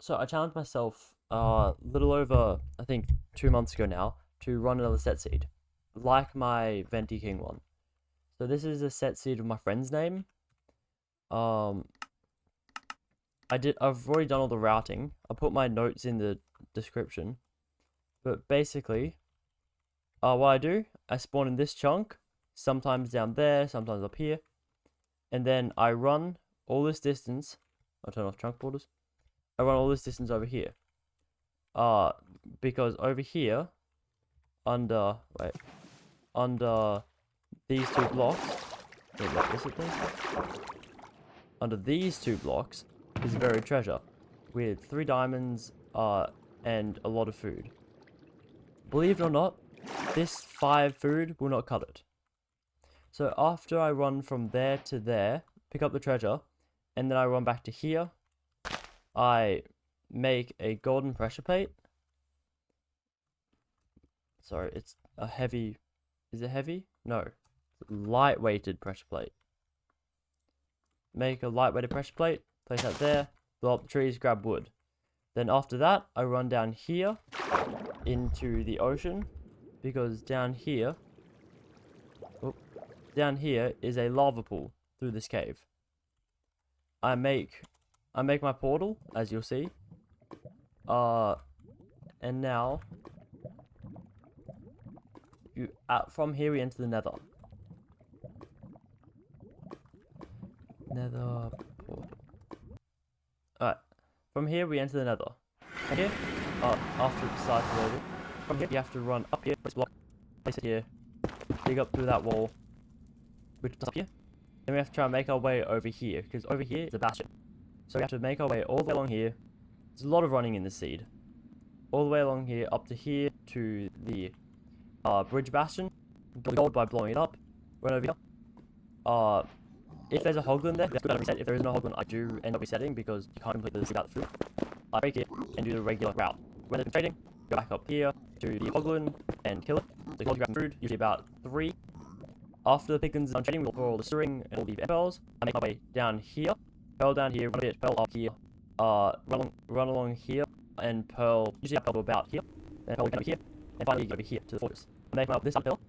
So I challenged myself a little over, I think, 2 months ago now to run another set seed, like my Venti King one. So this is a set seed with my friend's name. I've already done all the routing. I'll put my notes in the description. But basically, what I do, I spawn in this chunk, sometimes down there, sometimes up here, and then I run all this distance. I'll turn off chunk borders. I run all this distance over here. Because over here, under these two blocks, wait, what is it then? Under these two blocks is buried treasure with 3 diamonds, and a lot of food. Believe it or not, this 5 food will not cut it. So after I run from there to there, pick up the treasure, and then I run back to here, I make a golden pressure plate. Sorry, it's a heavy... Is it heavy? No. Light-weighted pressure plate. Make a light-weighted pressure plate, place that there, blow up the trees, grab wood. Then after that, I run down here into the ocean, because down here is a lava pool through this cave. I make my portal, as you'll see. And now from here we enter the Nether. Nether portal. Alright. From here we enter the Nether. From here, after it decides to load it, from here you have to run up here, place block, place it here, dig up through that wall, which is up here. Then we have to try and make our way over here, because over here is a bastion. So we have to make our way all the way along here. There's a lot of running in this seed. All the way along here, up to here, to the bridge bastion. Build gold by blowing it up. Run over here. If there's a hoglin there, you have to go and reset. If there is no hoglin, I do end up resetting because you can't complete the seed without the food. I break it and do the regular route. When there's trading, go back up here to the hoglin and kill it. So you grab food, usually about 3. After the piglins is done trading, we'll pour all the string and all the pearls. I make my way down here, pearl down here, run a bit, pearl up here, run along here, and pearl, usually I pearl to about here, then pearl over here, and finally over here to the fortress. I make my way up this side hill,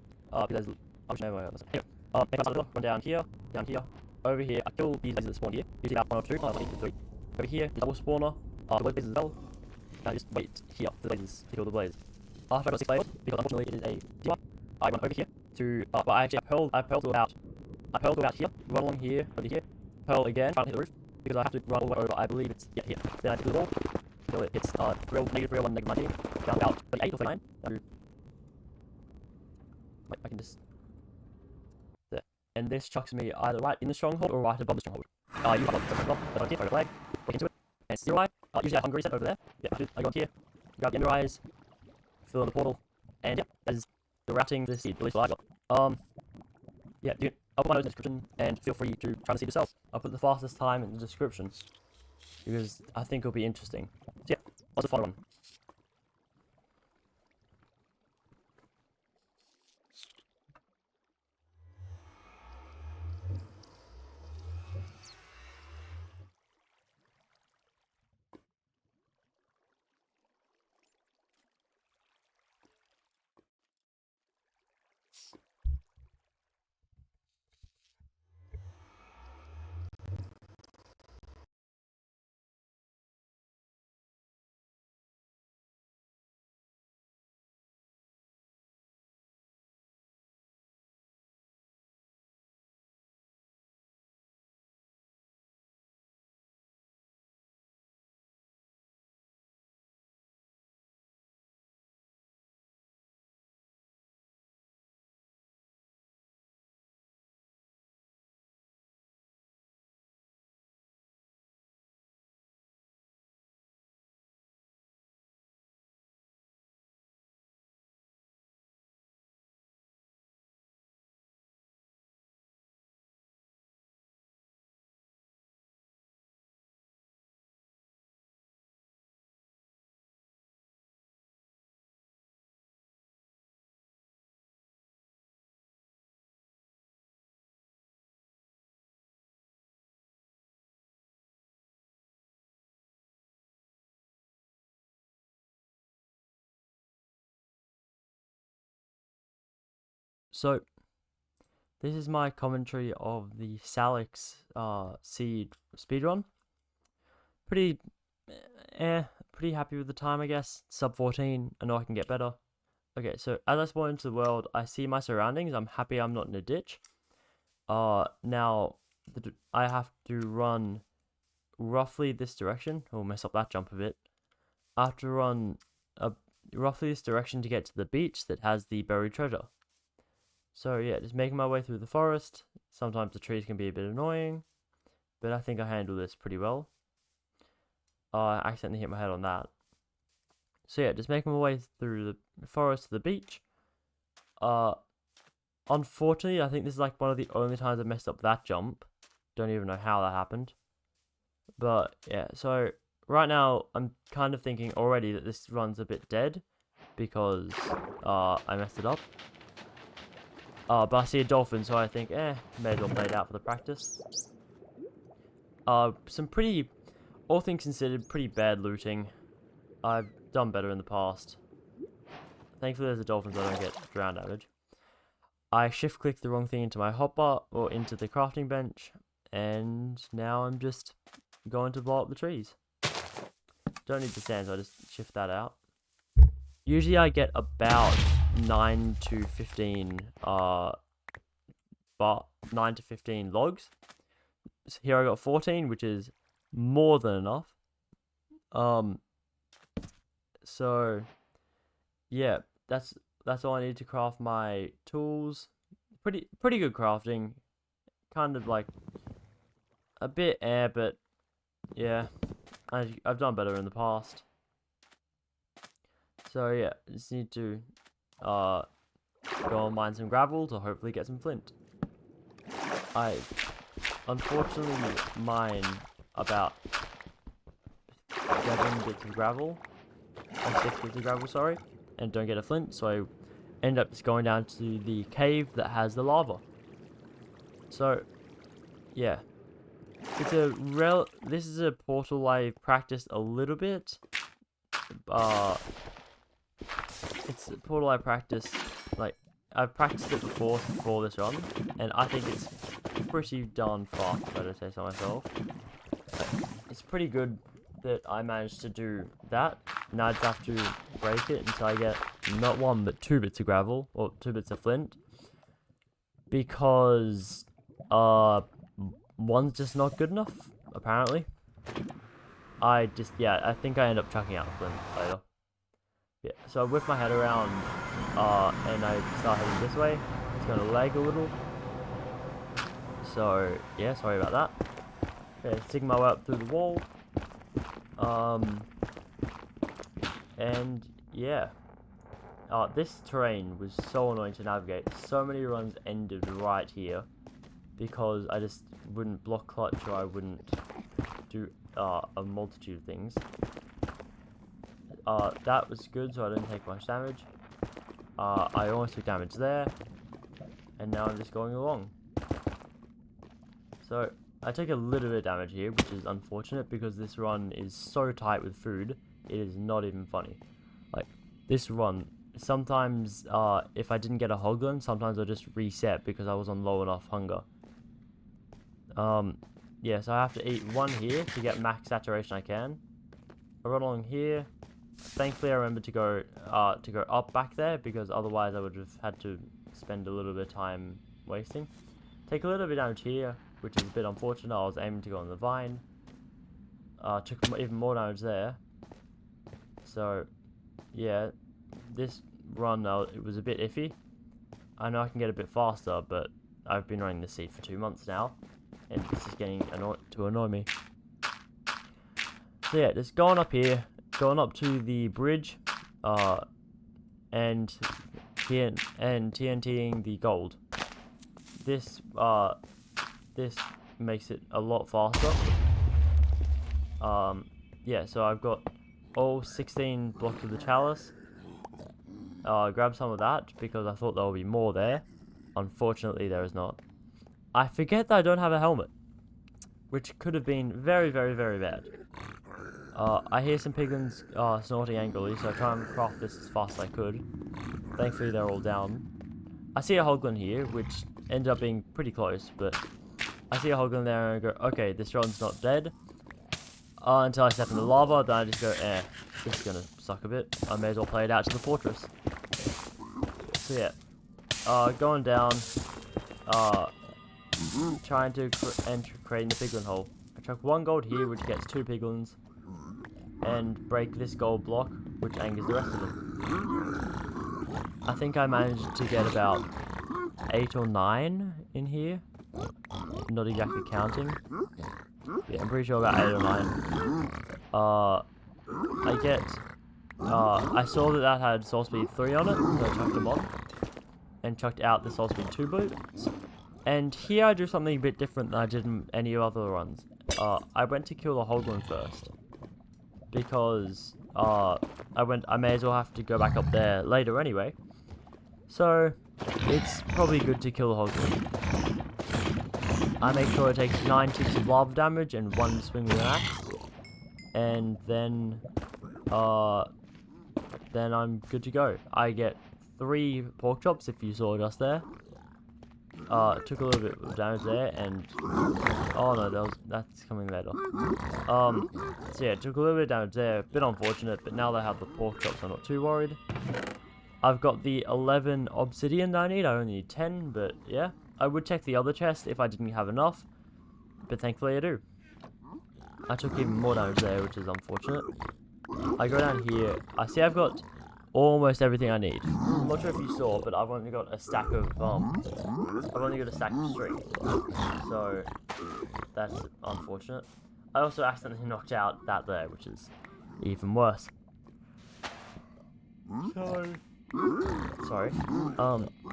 because I'm sure anyway, here. Make my side hill, run down here, over here, I kill these blazes that spawn here, usually about 1 or 2, like 3. Over here, double spawner, the blazes as well, and I just wait here for the blazes to kill the blaze. After I got 6 blazes, because unfortunately it is a DY, I run over here to, but I pearl to about here, run along here, over here, pearl again, try to hit the roof, because I have to run all the way over, I believe it's, yeah, here. Then I hit the wall, until it hits, negative 301, negative 19, down about 38 or 39, down to, wait, I can just, there. And this chucks me either right in the stronghold or right above the stronghold. You have a here, throw a flag, walk into it, and it's 0 eye, usually I have hunger reset over there, yeah, I go up here, grab the ender eyes, fill in the portal, and yeah, that is the routing the seed, at least what I got. Yeah, dude, I'll put my notes in the description, and feel free to try the seed yourself. I'll put the fastest time in the description, because I think it'll be interesting. So yeah, lots of fun. So, this is my commentary of the Salix Seed speedrun. Pretty happy with the time, I guess. Sub 14, I know I can get better. Okay, so as I spawn into the world, I see my surroundings. I'm happy I'm not in a ditch. Now, I have to run roughly this direction. I'll mess up that jump a bit. I have to run roughly this direction to get to the beach that has the buried treasure. So yeah, just making my way through the forest. Sometimes the trees can be a bit annoying, but I think I handle this pretty well. I accidentally hit my head on that. So yeah, just making my way through the forest to the beach. Unfortunately, I think this is like one of the only times I messed up that jump. Don't even know how that happened. But yeah, so right now I'm kind of thinking already that this run's a bit dead because I messed it up. But I see a dolphin, so I think, may as well play it out for the practice. Some pretty, all things considered, pretty bad looting. I've done better in the past. Thankfully there's a dolphin so I don't get ground damage. I shift-clicked the wrong thing into my hotbar, or into the crafting bench, and now I'm just going to blow up the trees. Don't need the sand, so I just shift that out. Usually I get about 9 to 15 logs. So here I got 14, which is more than enough. So yeah, that's all I need to craft my tools. Pretty good crafting. Kind of like a bit but yeah, I've done better in the past. So yeah, just need to go and mine some gravel to hopefully get some flint. I unfortunately mine about 7 bits of gravel, or 6 bits of gravel, sorry, and don't get a flint, so I end up just going down to the cave that has the lava. So yeah, it's this is a portal I've practiced a little bit. It's a portal I practiced, like, I've practiced it before this run, and I think it's pretty darn fast, if I don't say so myself. It's pretty good that I managed to do that. Now I just have to break it until I get not 1 but 2 bits of gravel, or 2 bits of flint, because one's just not good enough, apparently. I think I end up chucking out the flint later. Yeah, so I whip my head around, and I start heading this way. It's going to lag a little. So, yeah, sorry about that. Okay, sticking my way up through the wall. And, yeah. This terrain was so annoying to navigate. So many runs ended right here, because I just wouldn't block clutch, or I wouldn't do a multitude of things. That was good, so I didn't take much damage. I almost took damage there, and now I'm just going along. So, I took a little bit of damage here, which is unfortunate, because this run is so tight with food, it is not even funny. Like, this run, sometimes, if I didn't get a hoglin, sometimes I'll just reset, because I was on low enough hunger. Yeah, so I have to eat 1 here to get max saturation I can. I run along here. Thankfully, I remembered to go up back there, because otherwise I would have had to spend a little bit of time wasting. Take a little bit of damage here, which is a bit unfortunate. I was aiming to go on the vine. Took even more damage there. So, yeah, this run, it was a bit iffy. I know I can get a bit faster, but I've been running this seed for 2 months now, and this is getting to annoy me. So yeah, just going up here, going up to the bridge, and TNTing the gold. This makes it a lot faster. Yeah, so I've got all 16 blocks of the chalice. Grab some of that, because I thought there would be more there. Unfortunately, there is not. I forget that I don't have a helmet, which could have been very, very, very bad. I hear some piglins snorting angrily, so I try and craft this as fast as I could. Thankfully, they're all down. I see a hoglin here, which ended up being pretty close, but I see a hoglin there and I go, okay, this rod's not dead. Until I step in the lava, then I just go, this is gonna suck a bit. I may as well play it out to the fortress. So yeah, going down, trying to creating the piglin hole. I chuck 1 gold here, which gets 2 piglins, and break this gold block, which angers the rest of them. I think I managed to get about 8 or 9 in here, not exactly counting. Yeah, I'm pretty sure about 8 or 9. I saw that had soul speed 3 on it, so I chucked them on. And chucked out the soul speed 2 boots. And here I do something a bit different than I did in any other runs. I went to kill the hoglin first. Because, I may as well have to go back up there later anyway. So, it's probably good to kill the hoglin. I make sure it takes 9 ticks of lava damage and 1 swing with an axe. And then I'm good to go. I get 3 pork chops if you saw just there. Took a little bit of damage there and... Oh no, that's coming later. So yeah, took a little bit of damage there. A bit unfortunate, but now that I have the pork chops, I'm not too worried. I've got the 11 obsidian that I need. I only need 10, but yeah. I would check the other chest if I didn't have enough, but thankfully I do. I took even more damage there, which is unfortunate. I go down here. I see I've got almost everything I need. I'm not sure if you saw, but I've only got a stack of string. So that's unfortunate. I also accidentally knocked out that there, which is even worse. Sorry.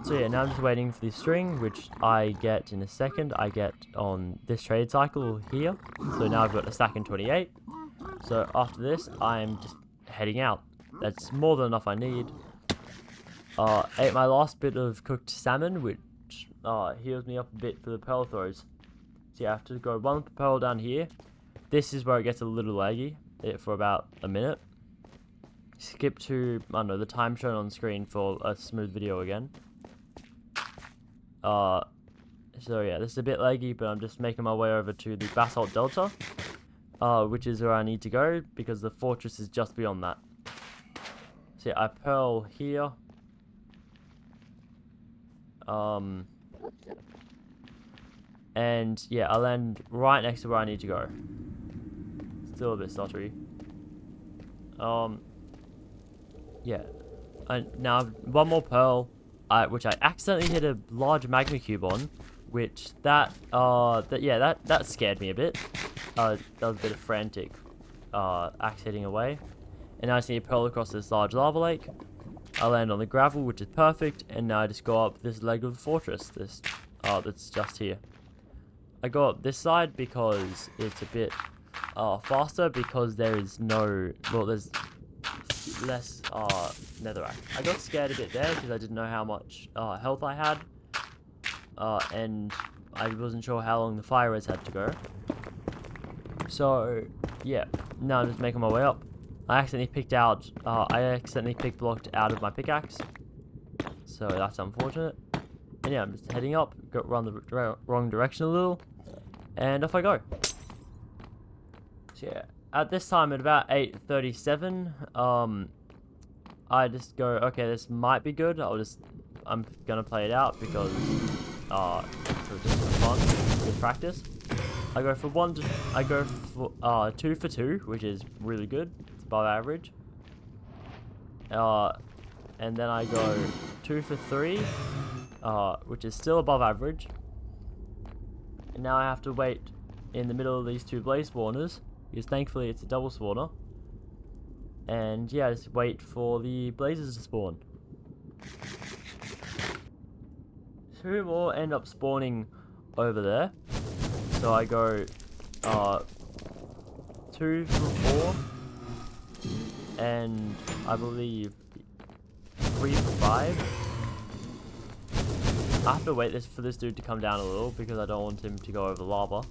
So yeah, now I'm just waiting for the string, which I get in a second. I get on this trade cycle here. So now I've got a stack in 28. So after this, I'm just heading out. That's more than enough I need. Ate my last bit of cooked salmon, which heals me up a bit for the pearl throws. So yeah, I have to go 1 pearl down here. This is where it gets a little laggy for about a minute. Skip to, I don't know, the time shown on screen for a smooth video again. So yeah, this is a bit laggy, but I'm just making my way over to the Basalt Delta, which is where I need to go, because the fortress is just beyond that. So yeah, I pearl here. And yeah, I land right next to where I need to go. Still a bit stuttery. Yeah. Now I've 1 more pearl, which I accidentally hit a large magma cube on, which that scared me a bit. That was a bit of frantic axe hitting away. And now I see a pearl across this large lava lake. I land on the gravel, which is perfect, and now I just go up this leg of the fortress, that's just here. I go up this side because it's a bit faster, because there's less netherrack. I got scared a bit there because I didn't know how much health I had, and I wasn't sure how long the fire res had to go. So yeah, now I'm just making my way up. I accidentally pick blocked out of my pickaxe, so that's unfortunate. And yeah, I'm just heading up, run the wrong direction a little, and off I go. So yeah, at this time at about 8:37, I just go, okay, this might be good. I'm gonna play it out because it's just for fun, good practice. I go for 2 for 2, which is really good. It's above average. And then I go 2 for 3, which is still above average. And now I have to wait in the middle of these 2 blaze spawners, because thankfully it's a double spawner. And yeah, just wait for the blazes to spawn. 2 more end up spawning over there. So I go 2 for 4, and I believe 3 for 5. I have to wait for this dude to come down a little because I don't want him to go over the lava.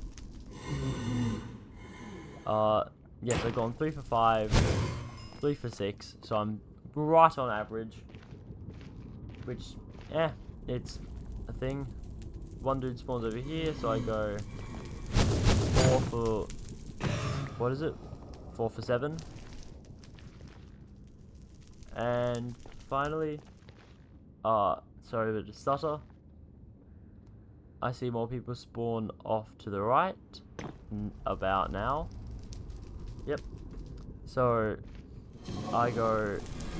Yes, I've gone 3 for 5, 3 for 6, so I'm right on average. Which, it's a thing. One dude spawns over here, so I go 4 for, what is it? 4 for 7. And finally, sorry about the stutter. I see more people spawn off to the right, about now. Yep. So I go,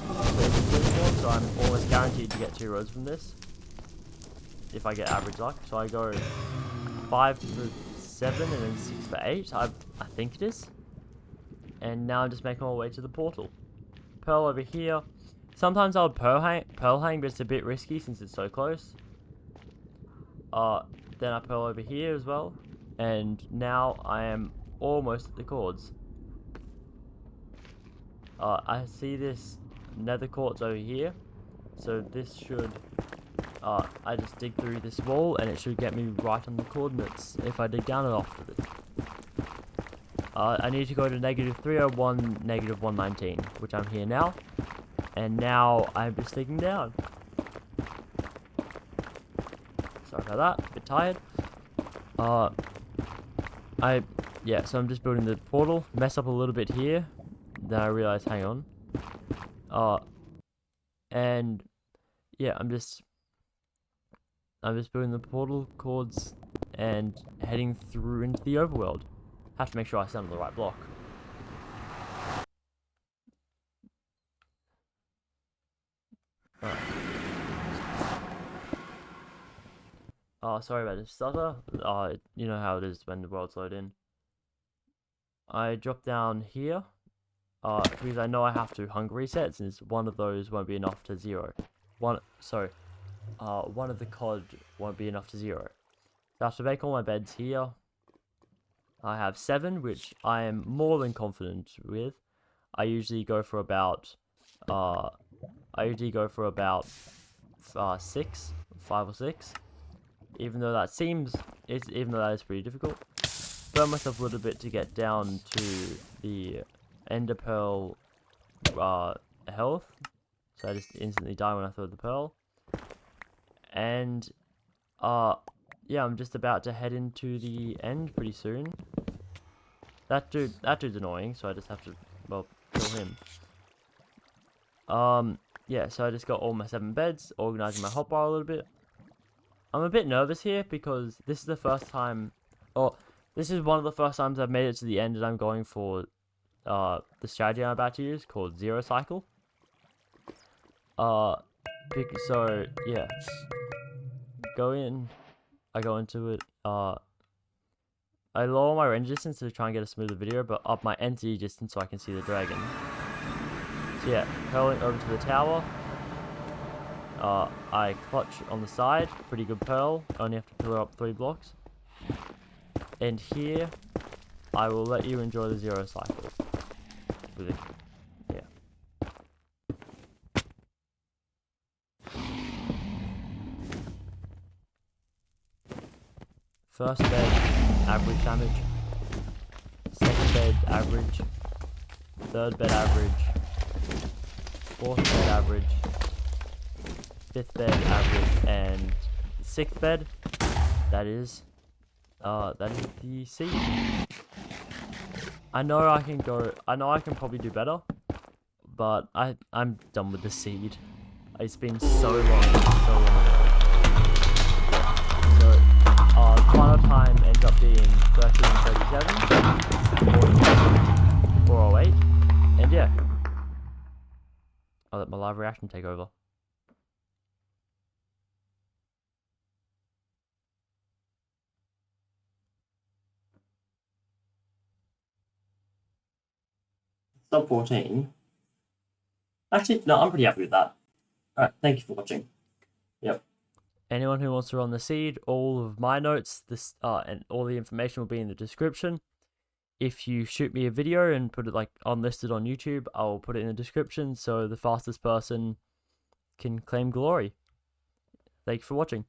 so I'm almost guaranteed to get 2 rows from this, if I get average luck. So I go 5 for 7 and then 6 for 8, I think it is. And now I'm just making my way to the portal. Pearl over here. Sometimes I would pearl hang, but it's a bit risky since it's so close. Then I pearl over here as well. And now I am almost at the cords. I see this nether quartz over here. So this should... I just dig through this wall and it should get me right on the coordinates if I dig down enough of it. I need to go to -301, -119, which I'm here now. And now I'm just digging down. Sorry about that, a bit tired. Yeah, so I'm just building the portal. Mess up a little bit here. Then I realize, hang on. And yeah, I'm just building the portal cords and heading through into the overworld. Have to make sure I stand on the right block. Sorry about the stutter. You know how it is when the world's load in. I drop down here. Because I know I have to hunger reset, since one of those won't be enough to 0. One of the cod won't be enough to 0. So I have to make all my beds here. I have 7, which I am more than confident with. I usually go for about 6, 5 or 6. Even though that is pretty difficult. Burn myself a little bit to get down to the ender pearl health. So I just instantly die when I throw the pearl. And yeah, I'm just about to head into the end pretty soon. That dude's annoying, so I just have to, well, kill him. Yeah, so I just got all my 7 beds, organizing my hotbar a little bit. I'm a bit nervous here because this is the first time, this is one of the first times I've made it to the end, and I'm going for the strategy I'm about to use called Zero Cycle. So yeah, I go into it. I lower my range distance to try and get a smoother video, but up my entity distance so I can see the dragon. So yeah, pearling over to the tower. I clutch on the side, pretty good pearl, only have to pillar up 3 blocks. And here, I will let you enjoy the 0 cycle. With it. Yeah. First bed, average damage. Second bed, average. Third bed, average. Fourth bed, average. 5th bed, average. And 6th bed, that is the seed. I know I can probably do better, but I'm done with the seed. It's been so long. So, final time ends up being 13:37, 4:08, and yeah, I'll let my live reaction take over. Sub 14. Actually, no, I'm pretty happy with that. Alright, thank you for watching. Yep. Anyone who wants to run the seed, all of my notes, and all the information will be in the description. If you shoot me a video and put it like unlisted on YouTube, I'll put it in the description so the fastest person can claim glory. Thank you for watching.